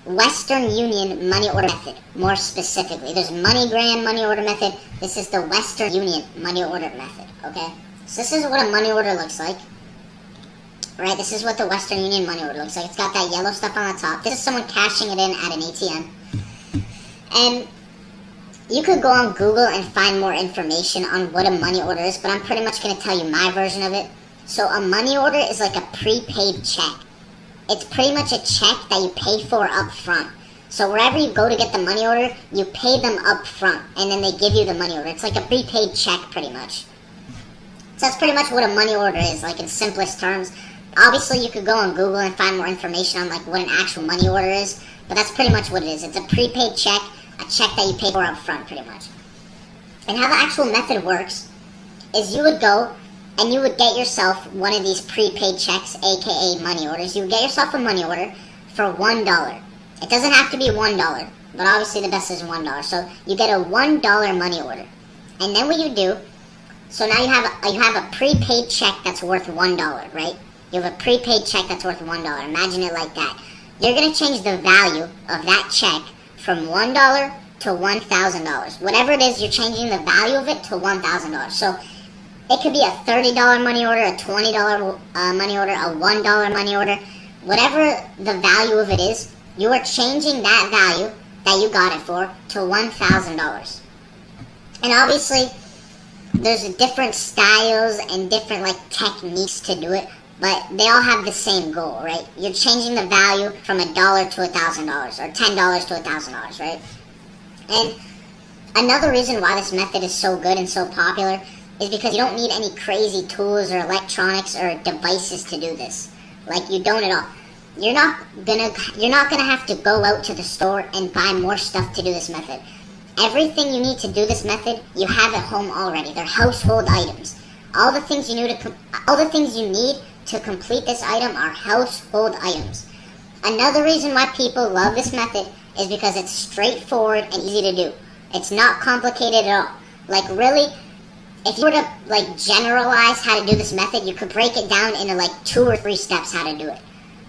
Western Union money order method, more specifically. There's MoneyGram money order method. This is the Western Union money order method, okay? So this is what a money order looks like, right? This is what the Western Union money order looks like. It's got that yellow stuff on the top. This is someone cashing it in at an ATM. And you could go on Google and find more information on what a money order is, but I'm pretty much going to tell you my version of it. So a money order is like a prepaid check. It's pretty much a check that you pay for up front. So wherever you go to get the money order, you pay them up front, and then they give you the money order. It's like a prepaid check, pretty much. So that's pretty much what a money order is, like in simplest terms. Obviously, you could go on Google and find more information on like what an actual money order is, but that's pretty much what it is. It's a prepaid check, a check that you pay for up front, pretty much. And how the actual method works is you would go and you would get yourself one of these prepaid checks, aka money orders. You would get yourself a money order for $1. It doesn't have to be $1, but obviously the best is $1. So you get a $1 money order. And then what you do, so now you have a prepaid check that's worth $1, right? You have a prepaid check that's worth $1. Imagine it like that. You're going to change the value of that check from $1 to $1,000. Whatever it is, you're changing the value of it to $1,000. So it could be a $30 money order, a $20 money order, a $1 money order. Whatever the value of it is, you are changing that value that you got it for to $1,000. And obviously, there's different styles and different like techniques to do it, but they all have the same goal, right? You're changing the value from $1 to $1,000 or $10 to $1,000, right? And another reason why this method is so good and so popular is because you don't need any crazy tools or electronics or devices to do this. Like, you don't at all. You're not gonna have to go out to the store and buy more stuff to do this method. Everything you need to do this method, you have at home already. They're household items. All the things you need to complete this item are household items. Another reason why people love this method is because it's straightforward and easy to do. It's not complicated at all. Like, really, if you were to like generalize how to do this method, you could break it down into like 2 or 3 steps how to do it,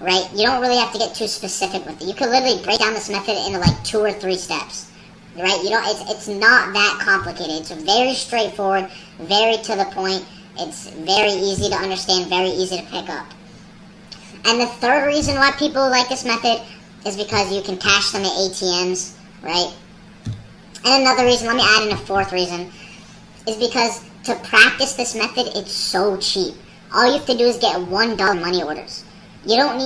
right? You don't really have to get too specific with it. You could literally break down this method into like 2 or 3 steps, right? It's not that complicated. It's very straightforward, very to the point. It's very easy to understand, very easy to pick up. And the third reason why people like this method is because you can cash them at ATMs, right? And another reason, let me add in a fourth reason, is because to practice this method, it's so cheap. All you have to do is get $1 money orders. You don't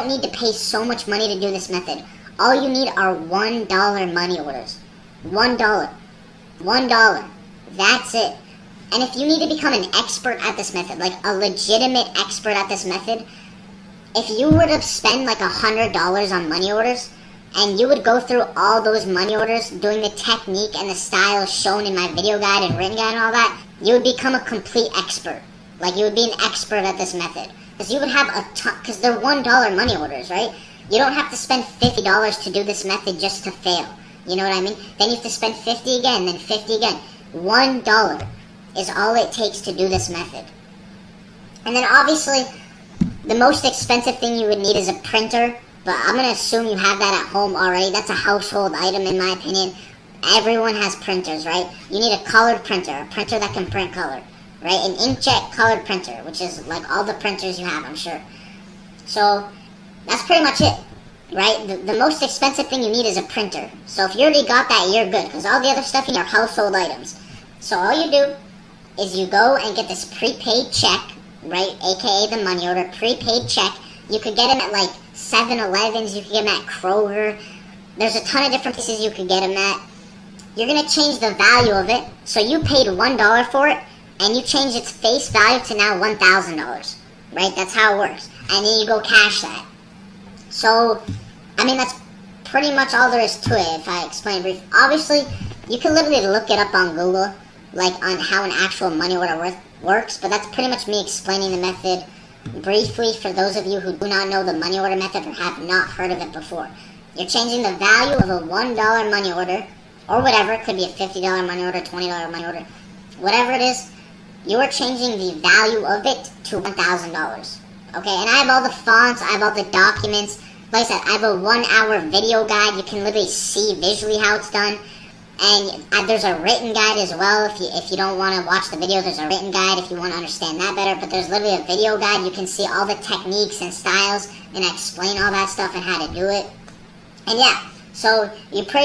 need to pay so much money to do this method. All you need are $1 money orders. $1. That's it. And if you need to become an expert at this method, like a legitimate expert at this method, if you were to spend like $100 on money orders, and you would go through all those money orders, doing the technique and the style shown in my video guide and written guide and all that, you would become a complete expert. Like, you would be an expert at this method. Because you would have a ton, because they're $1 money orders, right? You don't have to spend $50 to do this method just to fail. You know what I mean? Then you have to spend $50 again, then $50 again. $1 is all it takes to do this method. And then obviously, the most expensive thing you would need is a printer. But I'm going to assume you have that at home already. That's a household item in my opinion. Everyone has printers, right? You need a colored printer, a printer that can print color, right? An inkjet colored printer, which is like all the printers you have, I'm sure. So that's pretty much it, right? The most expensive thing you need is a printer. So if you already got that, you're good, because all the other stuff you need are household items. So all you do is you go and get this prepaid check, right? AKA the money order, prepaid check. You could get them at like 7-Elevens, you could get them at Kroger. There's a ton of different places you could get them at. You're going to change the value of it. So you paid $1 for it, and you change its face value to now $1,000, right? That's how it works. And then you go cash that. So, I mean, that's pretty much all there is to it, if I explain brief. Obviously, you can literally look it up on Google, like on how an actual money order works, but that's pretty much me explaining the method briefly for those of you who do not know the money order method or have not heard of it before. You're changing the value of a $1 money order, or whatever. It could be a $50 money order, $20 money order, whatever it is. You are changing the value of it to $1,000. Okay, and I have all the fonts, I have all the documents. like I said, I have a 1 hour video guide. You can literally see visually how it's done. And there's a written guide as well. If you don't want to watch the video, there's a written guide if you want to understand that better. But there's literally a video guide. You can see all the techniques and styles, and I explain all that stuff and how to do it. And yeah, so you pretty